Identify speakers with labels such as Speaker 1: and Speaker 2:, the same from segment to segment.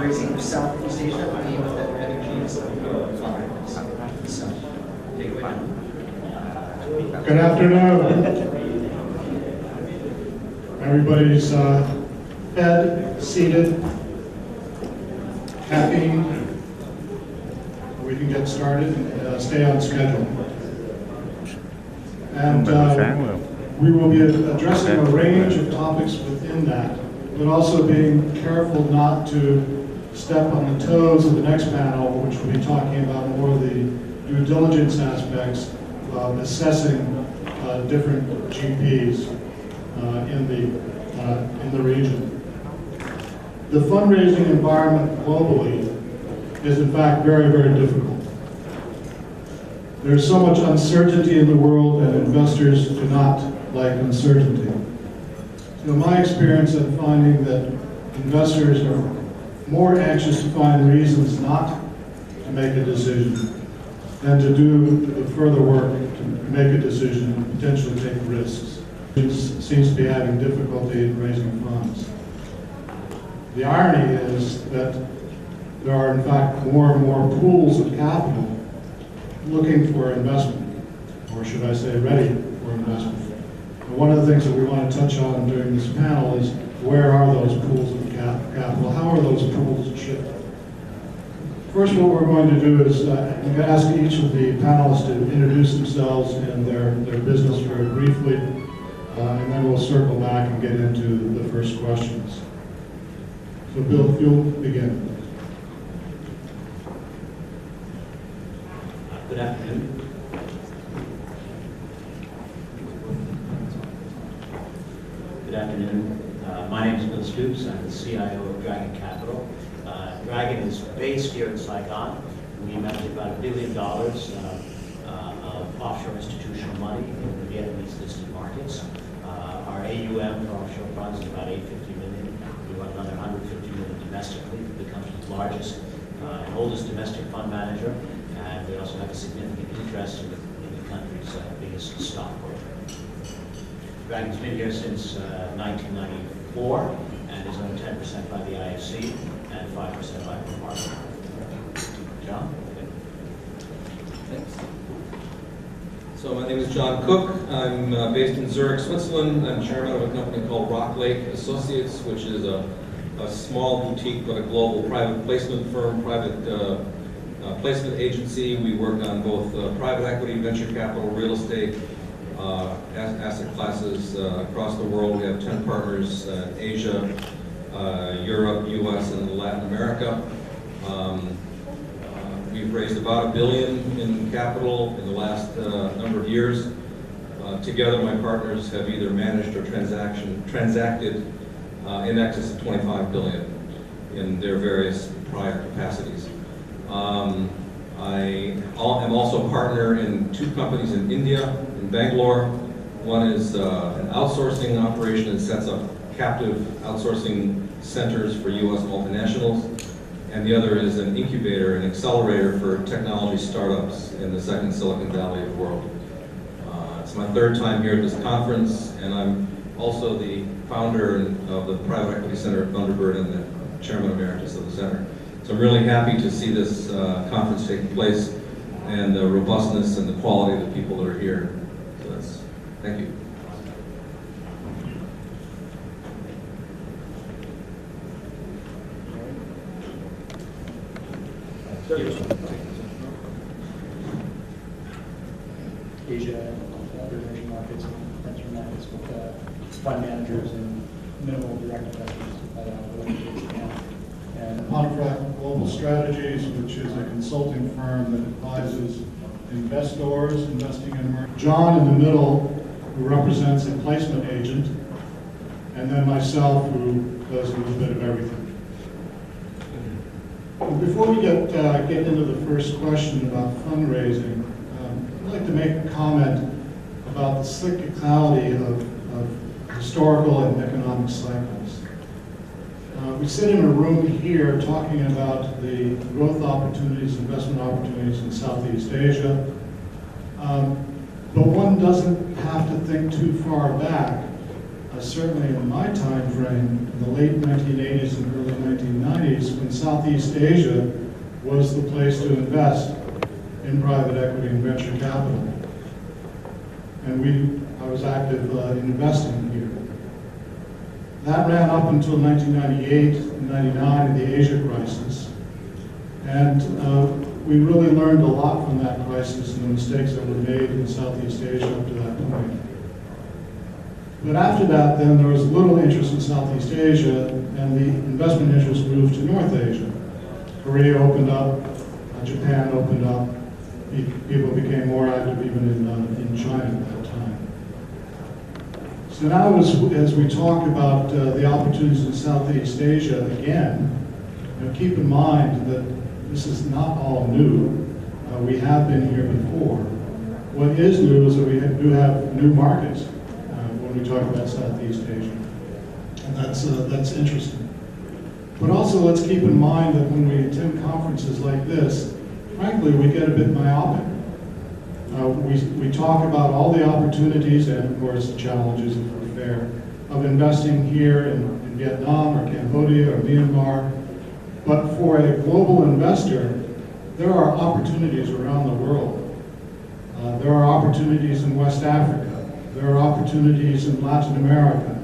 Speaker 1: fundraising for Southeast Asia, the theme of that energy is fundraising. So, take it away.
Speaker 2: Good afternoon. Everybody's fed, seated, caffeine. We can get started and stay on schedule. And we will be addressing a range of topics within that, but also being careful not to step on the toes of the next panel, which will be talking about more of the due diligence aspects of assessing different GPs in the region. The fundraising environment globally is in fact very, very difficult. There's so much uncertainty in the world, and investors do not like uncertainty. So my experience in finding that investors are more anxious to find reasons not to make a decision than to do the further work to make a decision and potentially take risks. It seems to be having difficulty in raising funds. The irony is that there are in fact more and more pools of capital looking for investment, or should I say ready for investment. And one of the things that we want to touch on during this panel is where are those pools of capital? How are those pools shifted? First, what we're going to do is ask each of the panelists to introduce themselves and their business very briefly, and then we'll circle back and get into the first questions. So Bill, if you'll begin.
Speaker 3: Good afternoon. Good afternoon. My name is Bill Stoops. I'm the CIO of Dragon Capital. Dragon is based here in Saigon. We manage about $1 billion of offshore institutional money in the Vietnamese listed markets. Our AUM for offshore funds is about $850 million. We run another $150 million domestically. We've become the largest and oldest domestic fund manager. And we also have a significant interest in the country's biggest stockbroker. Dragon's been here since 1994 and is owned 10% by the IFC and 5% by the market. John?
Speaker 4: Thanks. So my name is John Cook. I'm based in Zurich, Switzerland. I'm chairman of a company called Rock Lake Associates, which is a small boutique but a global private placement firm, private placement agency. We work on both private equity, venture capital, real estate, asset classes across the world. We have 10 partners in Asia, Europe, US, and Latin America. We've raised about $1 billion in capital in the last number of years. Together, my partners have either managed or transacted in excess of $25 billion in their various prior capacities. I am also a partner in 2 companies in India, in Bangalore. One is an outsourcing operation that sets up captive outsourcing centers for US multinationals, and the other is an incubator, an accelerator for technology startups in the second Silicon Valley of the world. It's my 3rd time here at this conference, and I'm also the founder of the Private Equity Center at Thunderbird and the chairman emeritus of the center. So I'm really happy to see this conference taking place and the robustness and the quality of the people that are here. So thank you.
Speaker 5: Asia, other emerging markets, and venture markets with fund managers and minimal direct investors.
Speaker 2: And Contract Global Strategies, which is a consulting firm that advises investors investing in emerging. John in the middle, who represents a placement agent, and then myself, who does a little bit of everything. Before we get into the first question about fundraising, I'd like to make a comment about the cyclicality of historical and economic cycles. We sit in a room here talking about the growth opportunities, investment opportunities in Southeast Asia, but one doesn't have to think too far back. Certainly in my time frame, in the late 1980s and early 1990s, when Southeast Asia was the place to invest in private equity and venture capital. And I was active in investing here. That ran up until 1998 and 99 in the Asia crisis. And we really learned a lot from that crisis and the mistakes that were made in Southeast Asia up to that point. But after that, then there was little interest in Southeast Asia, and the investment interest moved to North Asia. Korea opened up, Japan opened up, people became more active even in China at that time. So now as we talk about the opportunities in Southeast Asia again, keep in mind that this is not all new. We have been here before. What is new is that we do have new markets when we talk about Southeast Asia. And that's interesting. But also let's keep in mind that when we attend conferences like this, frankly, we get a bit myopic. We talk about all the opportunities and, of course, the challenges, if we're fair, of investing here in Vietnam or Cambodia or Myanmar. But for a global investor, there are opportunities around the world. There are opportunities in West Africa. There are opportunities in Latin America.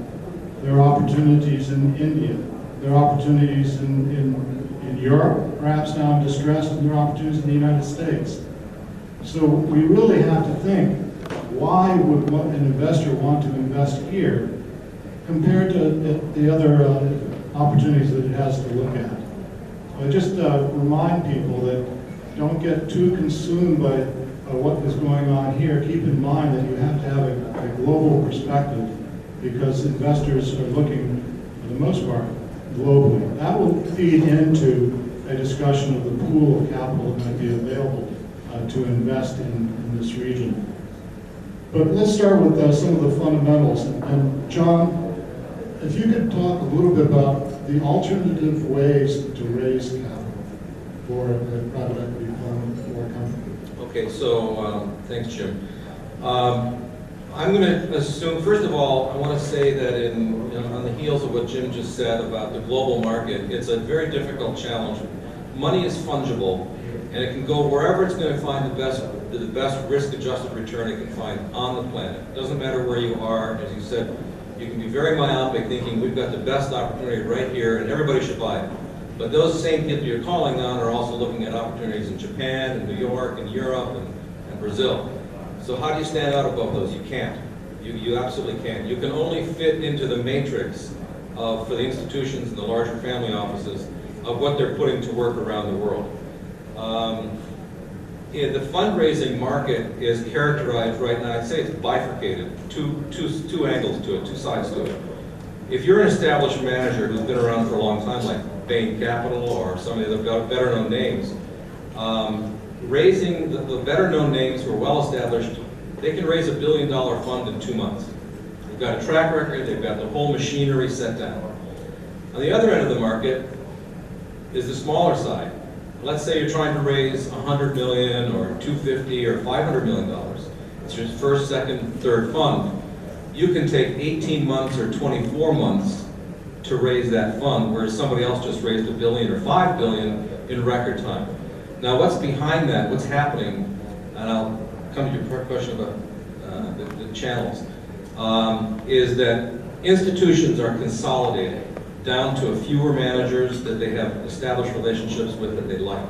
Speaker 2: There are opportunities in India. There are opportunities in Europe, perhaps now in distress, and there are opportunities in the United States. So we really have to think, why would an investor want to invest here compared to the other opportunities that it has to look at? I just remind people that don't get too consumed by what is going on here. Keep in mind that you have to have a global perspective because investors are looking, for the most part, globally. That will feed into a discussion of the pool of capital that might be available to invest in this region. But let's start with some of the fundamentals. And John, if you could talk a little bit about the alternative ways to raise capital for a private equity fund or a company.
Speaker 4: Okay, so thanks, Jim. I'm going to assume, first of all, I want to say that on the heels of what Jim just said about the global market, it's a very difficult challenge. Money is fungible, and it can go wherever it's going to find the best risk-adjusted return it can find on the planet. It doesn't matter where you are. As you said, you can be very myopic, thinking we've got the best opportunity right here, and everybody should buy it. But those same people you're calling on are also looking at opportunities in Japan, and New York, and Europe, and Brazil. So how do you stand out above those? You can't. You absolutely can't. You can only fit into the matrix for the institutions and the larger family offices of what they're putting to work around the world. The fundraising market is characterized right now, I'd say it's bifurcated, two angles to it, two sides to it. If you're an established manager who's been around for a long time, like Bain Capital or some of the other better-known names, raising the better-known names who are well-established, they can raise $1 billion fund in 2 months. They've got a track record, they've got the whole machinery set down. On the other end of the market is the smaller side. Let's say you're trying to raise $100 million or $250 or $500 million. It's your first, second, third fund. You can take 18 months or 24 months to raise that fund, whereas somebody else just raised $1 billion or $5 billion in record time. Now, what's behind that? What's happening? And I'll come to your question about the channels. Is that institutions are consolidating down to a fewer managers that they have established relationships with that they like.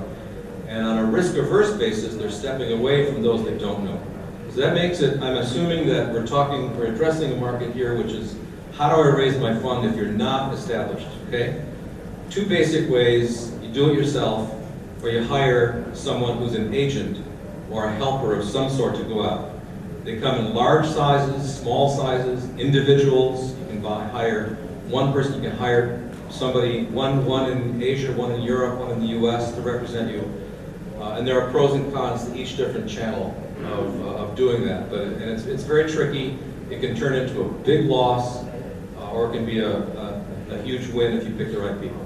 Speaker 4: And on a risk-averse basis, they're stepping away from those they don't know. So that makes it, I'm assuming that we're addressing a market here, which is, how do I raise my fund if you're not established, okay? Two basic ways: you do it yourself, or you hire someone who's an agent or a helper of some sort to go out. They come in large sizes, small sizes, individuals. You can hire one person, you can hire somebody, one in Asia, one in Europe, one in the US to represent you. And there are pros and cons to each different channel of doing that. And it's very tricky. It can turn into a big loss, or it can be a huge win if you pick the right people.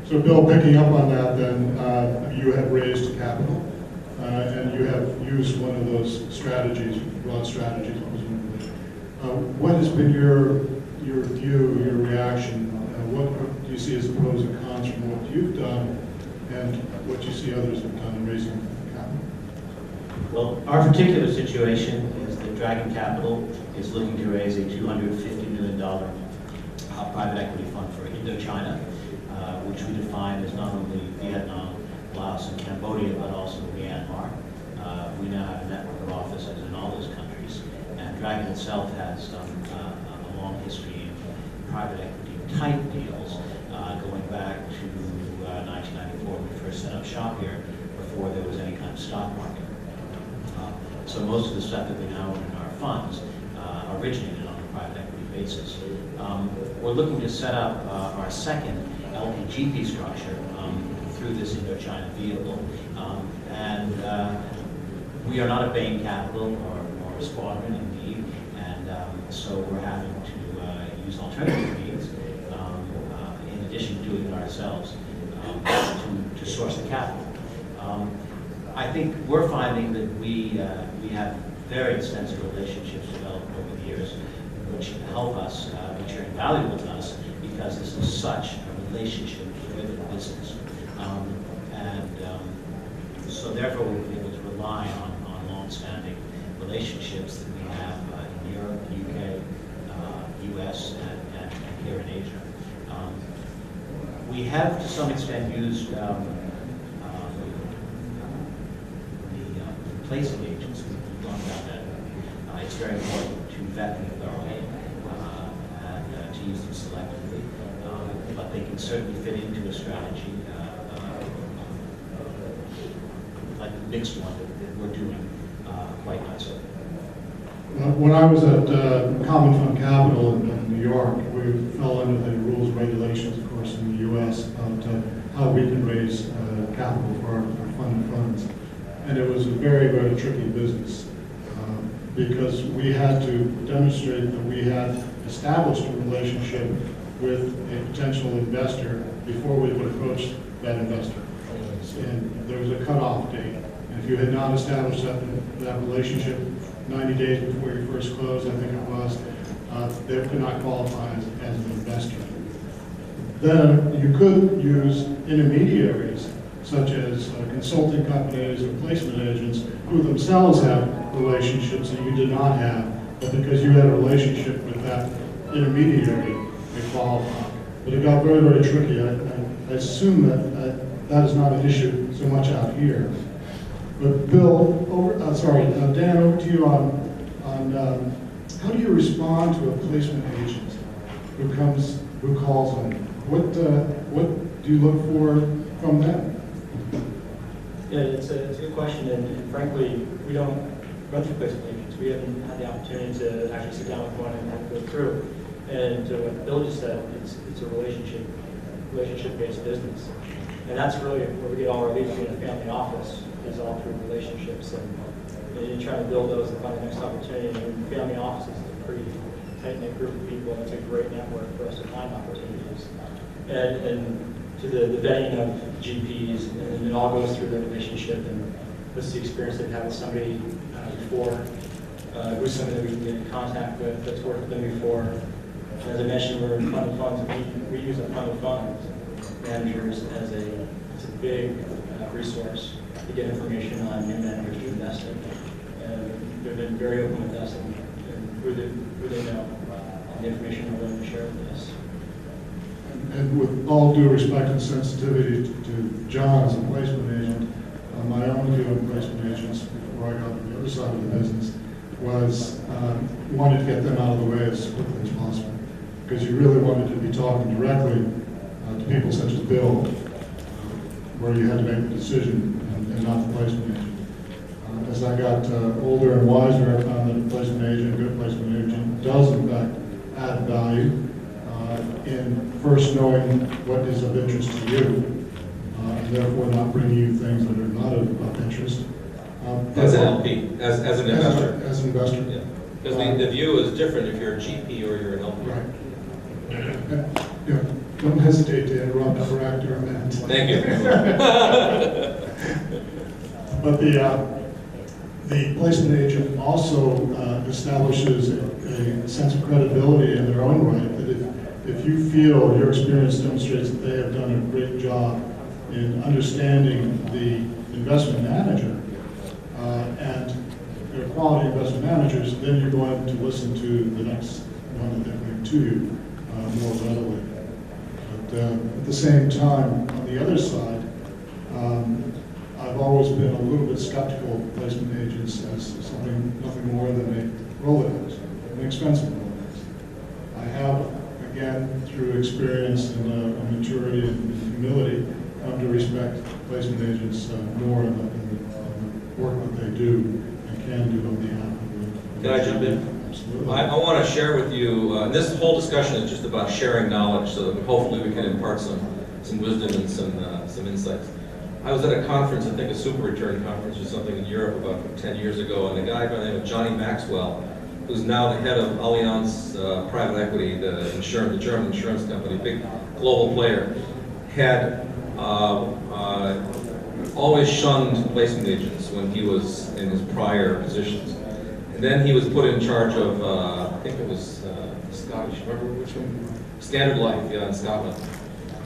Speaker 2: So Bill, picking up on that then, you have raised capital, and you have used one of those strategies, broad strategies, presumably. What has been your view, your reaction? What do you see as the pros and cons from what you've done and what you see others have done in raising capital?
Speaker 3: Well, our particular situation is that Dragon Capital is looking to raise a $250 million private equity fund for Indochina, which we define as not only Vietnam, Laos, and Cambodia, but also Myanmar. We now have a network of offices in all those countries, and Dragon itself has a long history in private equity type deals, going back to 1994 when we first set up shop here, before there was any kind of stock market. So most of the stuff that we now own in our funds originated on a private equity basis. We're looking to set up our second LPGP structure through this Indochina vehicle. And we are not a Bain Capital or a Squadron indeed, and so we're having to use alternative means, in addition to doing it ourselves, to source the capital. I think we're finding that we have very extensive relationships developed over the years, which help us, which are invaluable to us, because this is such a relationship-driven business. So therefore we've been able to rely on long-standing relationships that we have in Europe, UK, US, and here in Asia. We have to some extent used the placing agents. We've gone about that. It's very important to vet them thoroughly and to use them selectively, but they can certainly fit into a strategy like the mixed one that we're doing quite nicely.
Speaker 2: When I was at Common Fund Capital in New York, we fell under the rules and regulations, of course, in the U.S. about how we can raise capital for our fund of funds. And it was a very, very tricky business because we had to demonstrate that we had established a relationship with a potential investor before we would approach that investor. And there was a cutoff date. And if you had not established that relationship 90 days before you first closed, I think it was, they could not qualify as an investor. Then you could use intermediaries, such as consulting companies or placement agents, who themselves have relationships that you did not have, but because you had a relationship with that intermediary, they qualify. But it got very, very tricky. I assume that that is not an issue so much out here. But Bill, Dan, over to you on how do you respond to a placement agent who calls on you? What do you look for from them?
Speaker 5: Yeah, it's a good question, and frankly, we don't run through placement agents. We haven't had the opportunity to actually sit down with one and go through. And what Bill just said, it's a relationship-based business. And that's really where we get all our leads in the family office, is all through relationships. And you're trying to build those and find the next opportunity. And the family office is a pretty tight-knit group of people, and it's a great network for us to find opportunities. And to the vetting of GPs, and it all goes through the relationship and what's the experience they've had with somebody before, who's somebody that we can get in contact with that's worked with them before. As I mentioned, we're in fund of funds. We use a fund of funds managers as a big resource to get information on new managers to invest in. And they've been very open with us and who they know and the information they're willing to share with us.
Speaker 2: And with all due respect and sensitivity to John as a placement agent, my own view on placement agents before I got to the other side of the business was wanted to get them out of the way as quickly as possible, because you really wanted to be talking directly to people such as Bill, where you had to make the decision and not the placement agent. As I got older and wiser, I found that a placement agent, a good placement agent, does in fact add value in first knowing what is of interest to you, and therefore not bringing you things that are not of interest.
Speaker 4: As an LP, as an investor.
Speaker 2: As an investor.
Speaker 4: Yeah. Because the view is different if you're a GP or you're an LP.
Speaker 2: Right. Yeah. Don't hesitate to interrupt for actor event.
Speaker 4: Thank you.
Speaker 2: But the placement agent also establishes a sense of credibility in their own right, that if you feel your experience demonstrates that they have done a great job in understanding the investment manager, and they're quality investment managers, then you're going to listen to the next one that they bring to you more readily. But at the same time, on the other side, I've always been a little bit skeptical of placement agents as nothing more than a Rolodex, an expensive Rolodex. I have, again, through experience and maturity and humility, come to respect placement agents more in the work that they do and can do on behalf of the.
Speaker 4: Can I jump in?
Speaker 2: Absolutely.
Speaker 4: I want to share with you, this whole discussion is just about sharing knowledge, so that hopefully we can impart some wisdom and some insights. I was at a conference, I think a super return conference or something in Europe about 10 years ago, and a guy by the name of Johnny Maxwell, who's now the head of Allianz Private Equity, the German insurance company, big global player, had always shunned placement agents when he was in his prior positions. And then he was put in charge of, I think it was Scottish, remember which one? Standard Life, yeah, in Scotland.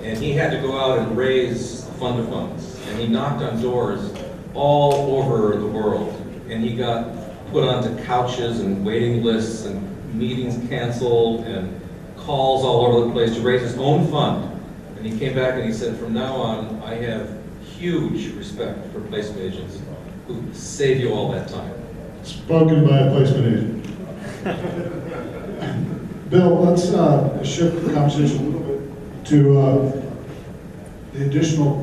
Speaker 4: And he had to go out and raise fund of funds. And he knocked on doors all over the world. And he got put onto couches and waiting lists and meetings canceled and calls all over the place to raise his own fund. And he came back and he said, from now on, I have huge respect for placement agents who save you all that time.
Speaker 2: Spoken by a placement agent. Bill, let's shift the conversation a little bit to the additional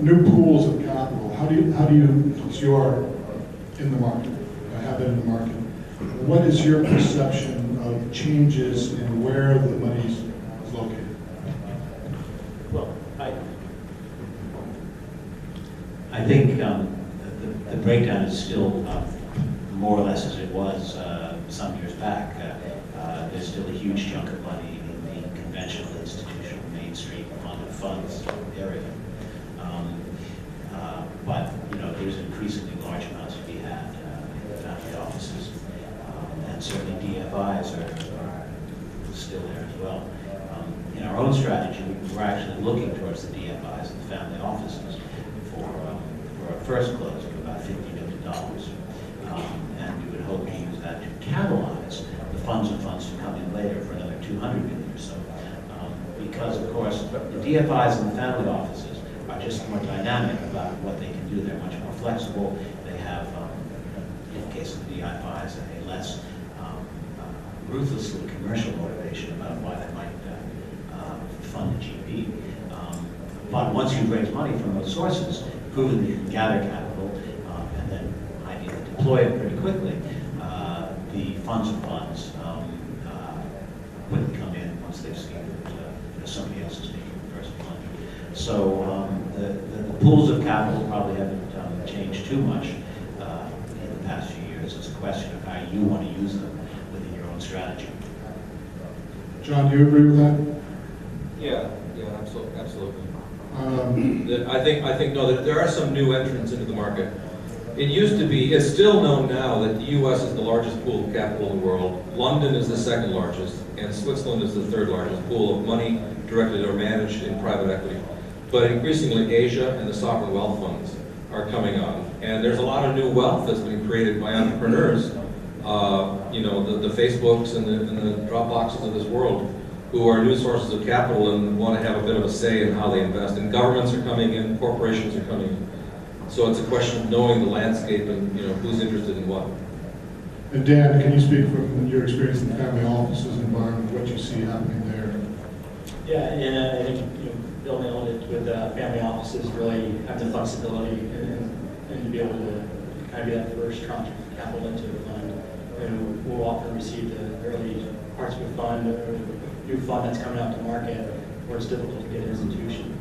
Speaker 2: new pools of capital. How do you, since you are in the market, have been in the market, what is your perception of changes in where the money is located?
Speaker 3: Well, I think the breakdown is still more or less as it was some years back. There's still a huge chunk of money in the conventional institutional Main Street fund of funds area. But there's increasingly large amounts to be had in the family offices, and certainly DFIs are still there as well. In our own strategy, we're actually looking towards the DFIs and the family offices for a first close of about $50 million. And we would hope to use that to catalyze the funds of funds to come in later for another $200 million or so. Because, of course, the DFIs and the family offices are just more dynamic about what they can do. They're much more flexible. They have, in the case of the DFIs, a less ruthlessly commercial motivation about why they might fund a GP. But once you've raised money from those sources, proven that you can gather capital, and then ideally deploy it pretty quickly, the funds of funds wouldn't come in once they've seen that somebody else is taking the first plunge. So the pools of capital probably haven't changed too much in the past few years. It's a question of how you want to use them within your own strategy.
Speaker 2: John, do you agree with that?
Speaker 4: Yeah, absolutely. I think no, that there are some new entrants into the market. It used to be, it's still known now that the U.S. is the largest pool of capital in the world. London is the second largest, and Switzerland is the third largest pool of money directed or managed in private equity. But increasingly, Asia and the sovereign wealth funds are coming on, and there's a lot of new wealth that's been created by entrepreneurs. The Facebooks and the Dropboxes of this world, who are new sources of capital and want to have a bit of a say in how they invest. And governments are coming in, corporations are coming in. So it's a question of knowing the landscape and who's interested in what.
Speaker 2: And Dan, can you speak from your experience in the family offices environment, what you see happening there?
Speaker 5: Yeah, and I think Bill nailed it with family offices really have the flexibility and to be able to kind of be that first tranche of capital into the fund. And we'll often receive the early parts of a fund or a new fund that's coming out to market where it's difficult to get an institution.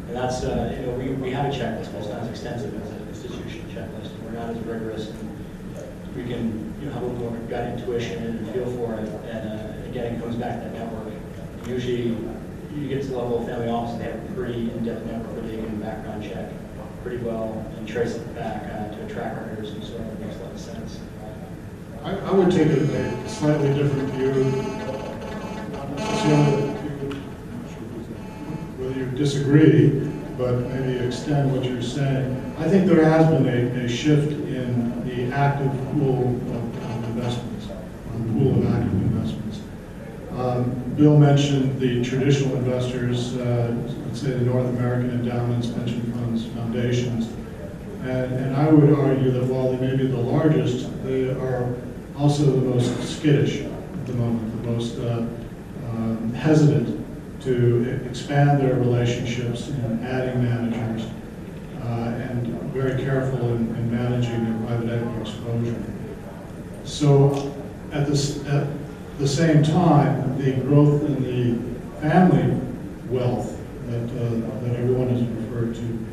Speaker 5: And that's, we have a checklist, but it's not as extensive as an institution checklist. We're not as rigorous, and we can have a little more gut intuition and feel for it. And again, it comes back to that network. Usually, you get to the level of family office, and they have a pretty in-depth network where they can background check pretty well and trace it back to a track record or some sort that makes a lot of sense.
Speaker 2: I would take a slightly different view, not necessarily that you would disagree, but maybe extend what you're saying. I think there has been a shift in the active pool of investments, pool of active investments. Bill mentioned the traditional investors, let's say the North American endowments, pension funds, foundations. And I would argue that while they may be the largest, they are also the most skittish at the moment, the most hesitant to expand their relationships in adding managers, and very careful in managing their private equity exposure. So at the same time, the growth in the family wealth that everyone has referred to,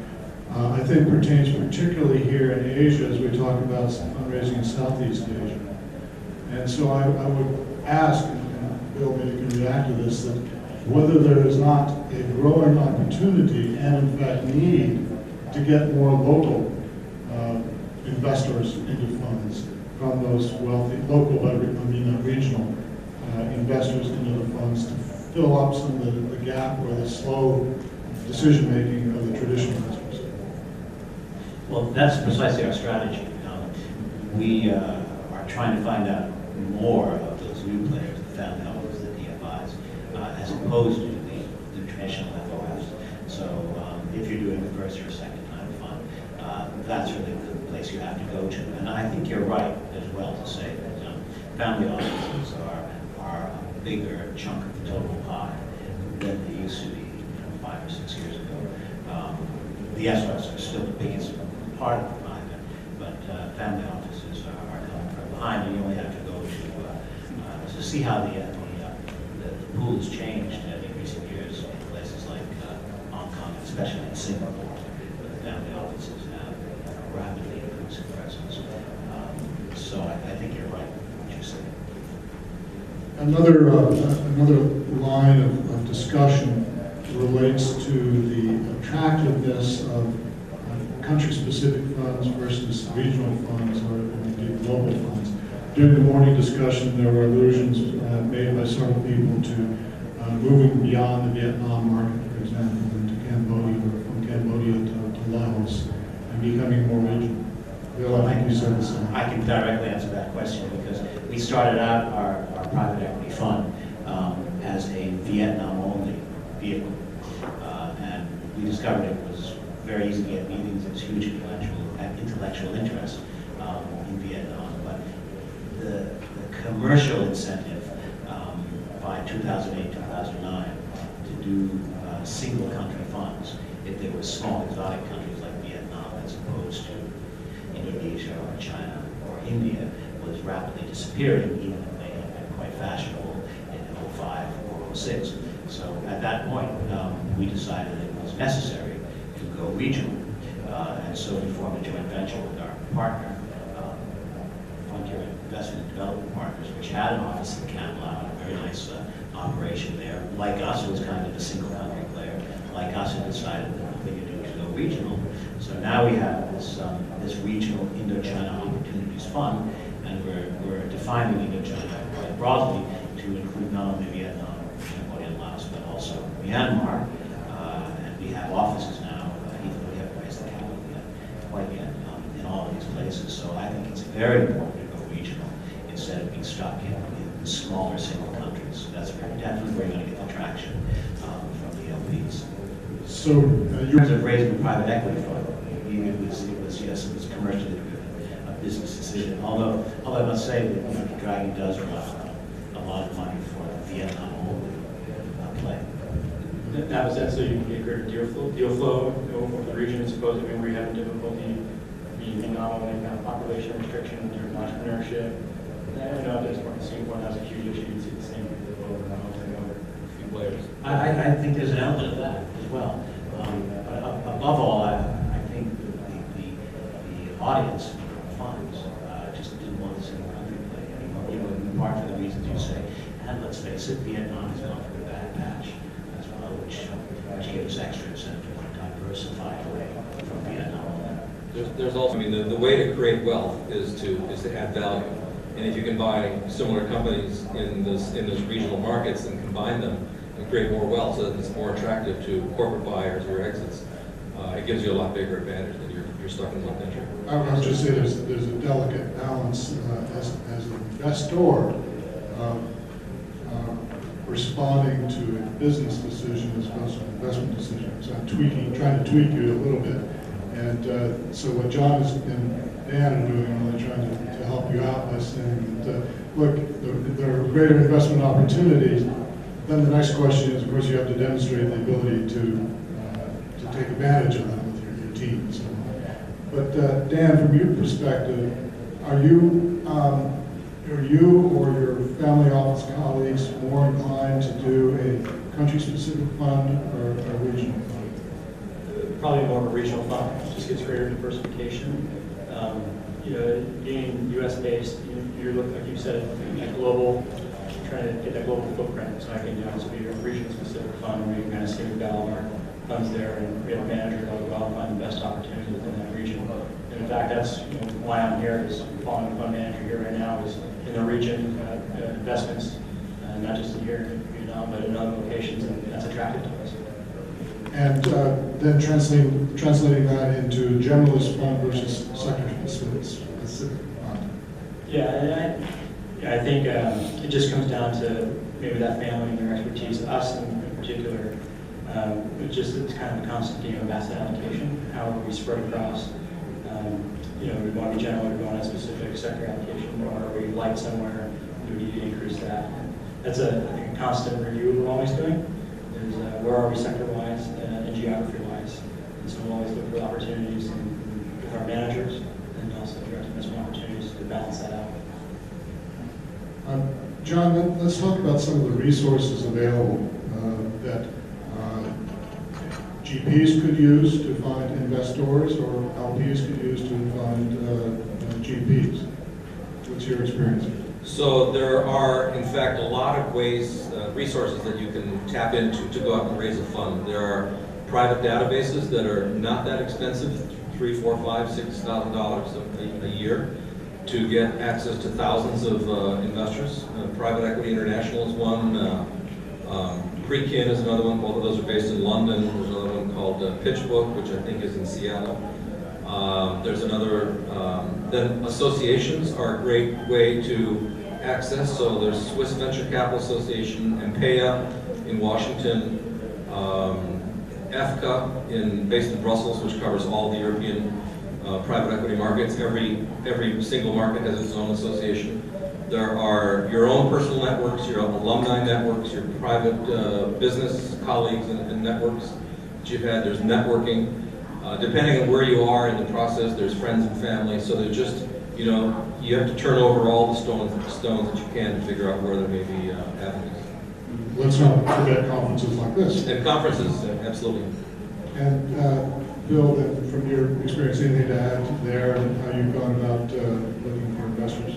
Speaker 2: I think pertains particularly here in Asia as we talk about fundraising in Southeast Asia. And so I would ask, and Bill maybe can react to this, that whether there is not a growing opportunity and in fact need to get more local investors into funds from those wealthy, local, regional investors into the funds to fill up some of the gap or the slow decision-making of the traditional investors.
Speaker 3: Well, that's precisely our strategy. We are trying to find out more of those new players, the family offices, the DFIs, as opposed to the traditional FOFs. So if you're doing a first or second time fund, that's really the place you have to go to. And I think you're right as well to say that family offices are a bigger chunk of the total pie than they used to be 5 or 6 years ago. The SRs are still the biggest part of the pie, but family offices are coming from behind, and you only have to go to see how the pool has changed in recent years in places like Hong Kong, especially in Singapore, where the family offices have rapidly increasing presence. So I think you're right in what you're saying.
Speaker 2: Another line of discussion relates to the attractiveness of country-specific funds versus regional funds or indeed global funds. During the morning discussion, there were allusions made by several people to moving beyond the Vietnam market, for example, into Cambodia, or from Cambodia to Laos, and becoming more regional. Bill, I think you said the same.
Speaker 3: I can directly answer that question because we started out our private equity fund as a Vietnam-only vehicle, and we discovered it was very easy to get meetings. There was huge intellectual interest in Vietnam, but the commercial incentive by 2008, 2009 to do single country funds, if they were small exotic countries like Vietnam as opposed to Indonesia or China or India, was rapidly disappearing, even if they had been quite fashionable in 05 or 06. So at that point, we decided it was necessary to go regional. And so we formed a joint venture with our partner, Frontier Investment and Development Partners, which had an office in Camelot, a very nice operation there. Like us, it was kind of a single country player. Like us, it decided that the thing to do was to go regional. So now we have this regional Indochina Opportunities Fund, and we're defining Indochina quite broadly to include not only Vietnam, Cambodia, and Laos, but also Myanmar. And we have offices now, even though we haven't raised the capital quite yet, in all of these places. So I think it's very important to go regional instead of being stuck in smaller single countries. That's definitely where you're going to get the traction from the LPs.
Speaker 2: So
Speaker 3: In terms of raising a private equity fund, it was commercially driven, a business decision. Although I must say that Dragon does run a lot of money for the Vietnam play.
Speaker 5: That was so you can get greater deal flow over the region, supposedly where you have difficulty meeting not only kind of population restrictions or entrepreneurship. I know there's one Singapore has a huge issue. You see the same over and over a few players.
Speaker 3: I think there's an element of that as well. But above all, I think the audience for funds just didn't want the single country play anymore. In part for the reasons you say. And let's face it, Vietnam has gone through a bad patch as well, which gives extra incentive to diversify away from Vietnam.
Speaker 4: There's also, the way to create wealth is to add value. And if you can buy similar companies in those regional markets and combine them and create more wealth so that it's more attractive to corporate buyers or exits, it gives you a lot bigger advantage than you're stuck in one venture.
Speaker 2: I would just say there's a delicate balance as an investor responding to a business decision as opposed to an investment decision. So I'm trying to tweak you a little bit. And so what John and Dan are doing, I'm really trying to help you out by saying that, look, there are greater investment opportunities. Then the next question is, of course, you have to demonstrate the ability to take advantage of them with your team. So, but Dan, from your perspective, are you or your family office colleagues more inclined to do a country-specific fund or a regional fund?
Speaker 5: Probably more of a regional fund, just gives greater diversification. Being U.S.-based, you're looking, like you said, at global, trying to get that global footprint. So I can just be a region-specific fund where you kind of see we've got all of our funds there, and we have a manager that will go out and find the best opportunity within that region. And in fact, that's why I'm here, is following the fund manager here right now, is in the region, investments, not just in here, but in other locations, and that's attractive to us.
Speaker 2: And then translating that into a generalist fund versus sector-specific fund.
Speaker 5: Yeah, and I think it just comes down to maybe that family and their expertise. Us in particular, it's kind of a constant game of asset allocation. How are we spread across? We want to be general, we want a specific sector allocation, or are we light somewhere? Do we need to increase that? That's I think a constant review we're always doing. Is where are we sector-wise and geography-wise? And so we'll always look for opportunities with our managers and also direct investment opportunities to balance that out.
Speaker 2: John, let's talk about some of the resources available that GPs could use to find investors or LPs could use to find GPs. What's your experience?
Speaker 4: So there are, in fact, a lot of ways, resources that you can tap into to go out and raise a fund. There are private databases that are not that expensive, $3,000, $4,000, $5,000, $6,000 a year, to get access to thousands of investors. Private Equity International is one. Prekin is another one. Both of those are based in London. There's another one called PitchBook, which I think is in Seattle. There's another, then associations are a great way to access. So there's Swiss Venture Capital Association, MPEA in Washington, EFCA based in Brussels, which covers all the European private equity markets. Every single market has its own association. There are your own personal networks, your own alumni networks, your private business colleagues and networks that you've had. There's networking. Depending on where you are in the process, there's friends and family. So there's just, you have to turn over all the stones that you can to figure out where there may be avenues.
Speaker 2: Let's not forget conferences like this.
Speaker 4: And conferences, absolutely.
Speaker 2: And Bill, from your experience, anything to add there and how you've gone about looking for investors?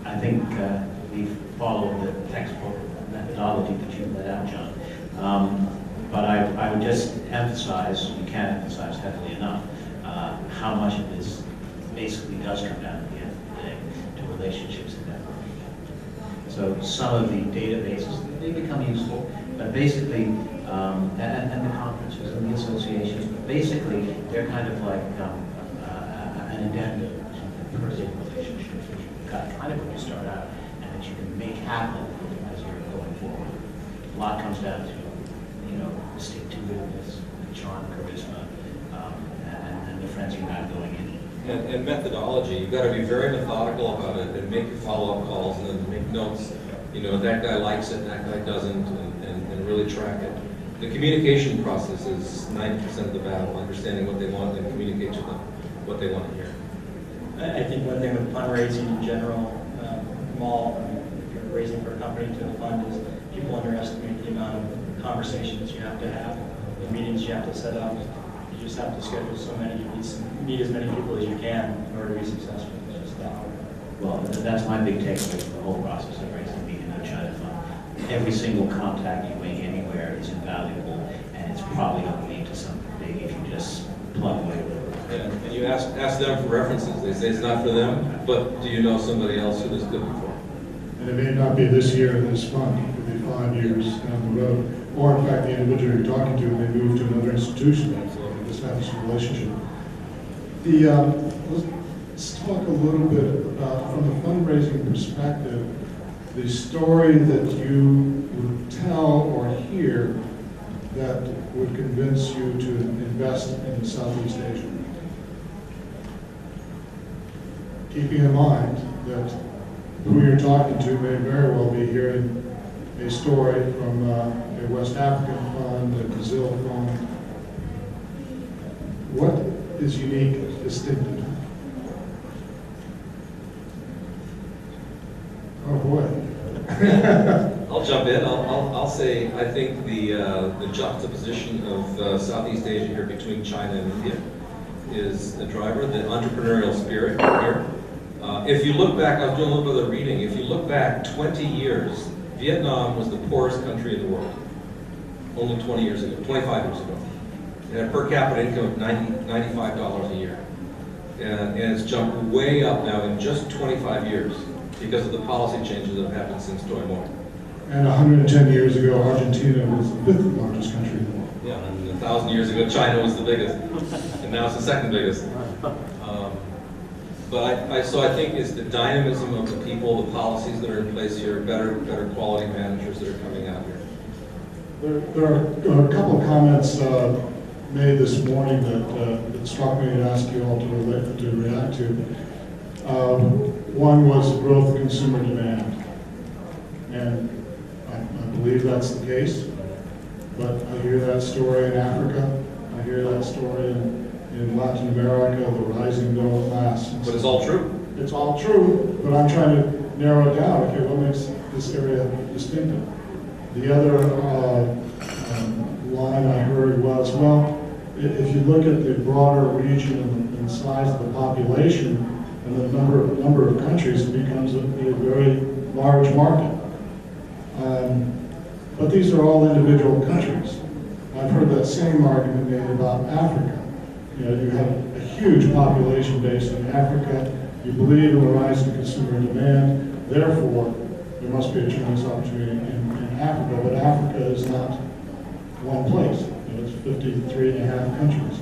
Speaker 3: I think we follow the textbook methodology that you laid out, John. But I would just emphasize, you can't emphasize heavily enough, how much of this basically does come down at the end of the day to relationships and networking. So some of the databases, they become useful, but basically, and the conferences and the associations, but basically they're kind of like an addendum to personal relationships, which you've got kind of when you start out, and that you can make happen as you're going forward. A lot comes down to stick-to-itiveness, charm, charisma, and the friends you have going in.
Speaker 4: And methodology, you've got to be very methodical about it and make your follow-up calls and then make notes. That guy likes it, that guy doesn't, and really track it. The communication process is 90% of the battle, understanding what they want and communicate to them what they want to hear.
Speaker 5: I think one thing with fundraising in general, if you're raising for a company to a fund, is people underestimate the amount of conversations you have to have, the meetings you have to set up. You just have to schedule so many, meet as many people as you can in order to be successful. It's just that hard.
Speaker 3: Well, that's my big takeaway from the whole process of raising the No China Fund. Every single contact you make anywhere is invaluable, and it's probably going to lead to something big if you just plug away with it.
Speaker 4: And you ask them for references. They say it's not for them, but do you know somebody else who this could be for?
Speaker 2: And it may not be this year in this fund. could be 5 years down the road. Or in fact, the individual you're talking to may move to another institution and establish a relationship. Let's talk a little bit about, from a fundraising perspective, the story that you would tell or hear that would convince you to invest in Southeast Asia. Keeping in mind that who you're talking to may very well be hearing a story from a West African fund, a Brazil fund. What is unique, distinctive? Oh boy.
Speaker 4: I'll jump in. I'll say I think the juxtaposition of Southeast Asia here between China and India is the driver, the entrepreneurial spirit here. If you look back, I was doing a little bit of reading. If you look back 20 years, Vietnam was the poorest country in the world. Only 20 years ago, 25 years ago. It had a per capita income of $95 a year. And it's jumped way up now in just 25 years because of the policy changes that have happened since Doi Moi.
Speaker 2: And 110 years ago, Argentina was the 5th largest country in the world.
Speaker 4: Yeah, and 1,000 years ago, China was the biggest, and now it's the second biggest. So I think it's the dynamism of the people, the policies that are in place here, better quality managers that are coming out here.
Speaker 2: There are a couple of comments made this morning that struck me and asked you all to react to. One was growth of consumer demand, and I believe that's the case. But I hear that story in Africa. I hear that story in Latin America, the rising middle class.
Speaker 4: But it's all true.
Speaker 2: It's all true, but I'm trying to narrow it down. Okay, what makes this area distinctive? The other line I heard was, well, if you look at the broader region and the size of the population and the number of countries, it becomes a very large market. But these are all individual countries. I've heard that same argument made about Africa. You know, you have a huge population base in Africa. You believe in the rise in consumer demand. Therefore, there must be a tremendous opportunity in Africa. But Africa is not one place. You know, it's 53 and a half countries.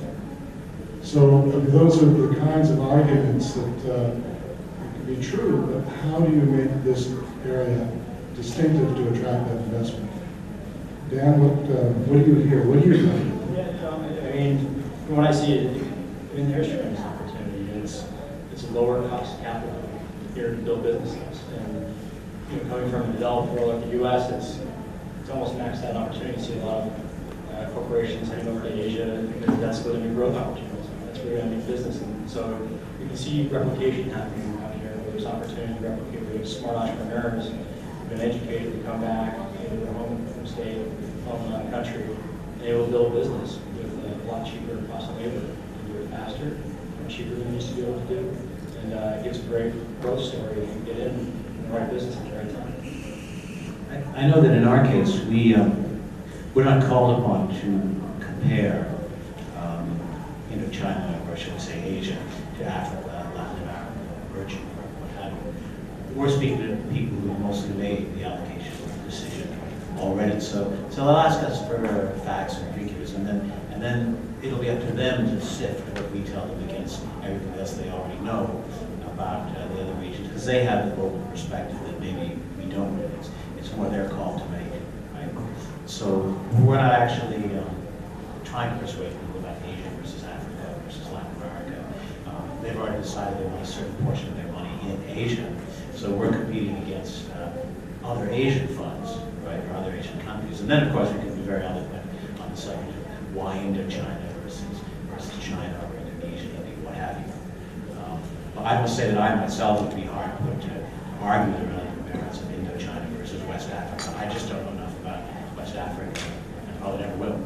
Speaker 2: So those are the kinds of arguments that can be true. But how do you make this area distinctive to attract that investment? Dan, what do you hear? What do you think?
Speaker 5: Yeah, I mean, from what I see, there's tremendous opportunity. It's a lower cost of capital here to build businesses. And coming from a developed world like the U.S., it's almost maxed out opportunity. You see a lot of corporations heading over to Asia because that's where the new growth opportunities are. That's where you're going to make business. And so you can see replication happening out here. There's opportunity to replicate with smart entrepreneurs who've been educated to come back into their home state, home country, and they will build business with a lot cheaper cost of labor. And do it faster and cheaper than you used to be able to do. And it gives a great growth story if you get in the right business at the right time.
Speaker 3: I know that in our case, we're not called upon to compare China, or should I say Asia, to Africa, Latin America, Virgin, or what have you. We're speaking to people who mostly made the allocation decision already. So they'll ask us for facts and figures, and then it'll be up to them to sift what we tell them against everything else they already know about the other regions, because they have the global perspective that maybe we don't. It's more their call to make, right? So we're not actually trying to persuade people about Asia versus Africa versus Latin America. They've already decided they want a certain portion of their money in Asia, so we're competing against other Asian funds, right, or other Asian countries. And then, of course, we can be very eloquent on the subject of why Indochina versus China or Indonesia, what have you. But I will say that I myself would be hard put to argue the relative merits of Indochina versus West Africa. I just don't know enough about West Africa, and probably never will.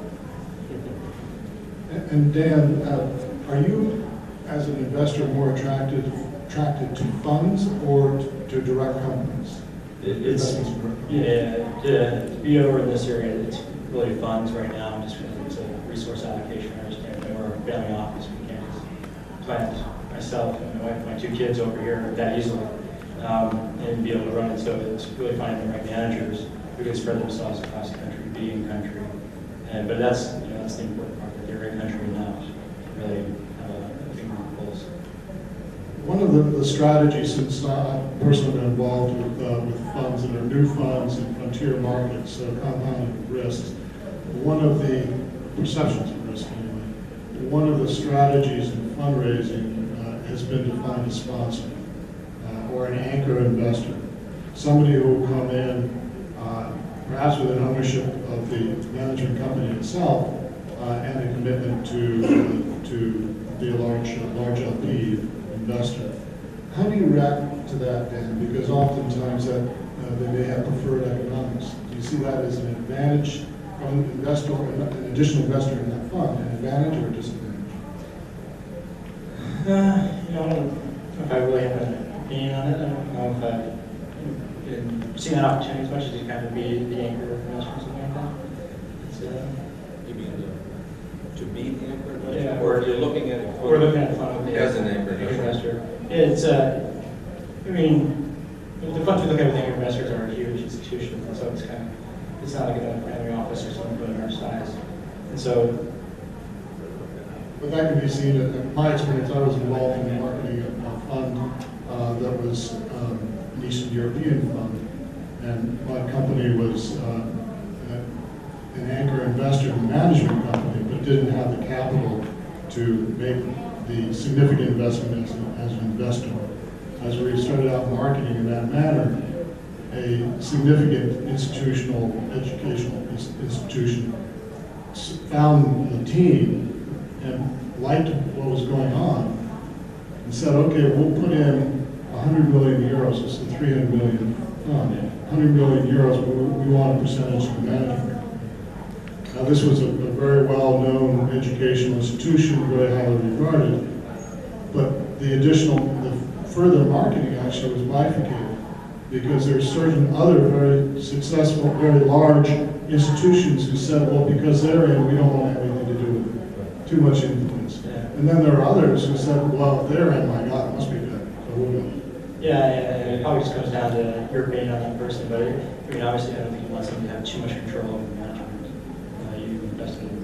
Speaker 2: And Dan, are you, as an investor, more attracted to funds or to direct companies?
Speaker 5: To be over in this area, it's really funds right now, just because it's a resource allocation. I understand that we're a family office, we can't just plant myself and my wife, my 2 kids over here that easily, and be able to run it. So it's really finding the right managers who can spread themselves across the country, be in country. But that's, that's the important part, that they're in country now, to really have a finger on the pulse.
Speaker 2: One of the strategies, since I've personally been involved with funds that are new funds and frontier markets, compounded risks, one of the perceptions of risk anyway, one of the strategies in fundraising has been to find a sponsor or an anchor investor, somebody who will come in, perhaps with an ownership of the management company itself and a commitment to be a large LP investor. How do you react to that, Dan? Because oftentimes that they may have preferred economics. Do you see that as an advantage from an investor, an additional investor in that fund, an advantage or a disadvantage?
Speaker 5: I don't know if I really have an opinion on it. I don't know if I've been seeing that opportunity as much as to kind of be the anchor investor or something like that. It's,
Speaker 4: You mean to be the anchor investor?
Speaker 5: Yeah.
Speaker 4: Or you're looking at it?
Speaker 5: We're looking at fund
Speaker 4: As an anchor
Speaker 5: investor. Yeah, it's, I mean, the funds we look at with anchor investors are huge institutions, and so it's not like a family office or something of our size. And so,
Speaker 2: But that can be seen, in my experience, I was involved in the marketing of a fund that was an Eastern European fund, and my company was an anchor investor in the management company, but didn't have the capital to make the significant investment as an investor. As we started out marketing in that manner, a significant institutional, educational institution found the team and liked what was going on and said, okay, we'll put in 100 million euros, it's a 300 million fund, 100 million euros, but we want a percentage of the management. Now this was a very well-known educational institution, very highly regarded, but the further marketing actually was bifurcated because there are certain other very successful, very large institutions who said, well, because they're in, we don't want to have anything to do with it. Too much influence.
Speaker 5: Yeah.
Speaker 2: And then there are others who said, well, if they're in, my God, it must be good. So we'll go.
Speaker 5: yeah, it probably just comes down to your opinion on that person, but I mean, obviously, I don't think you want someone to have too much control over management. You invest in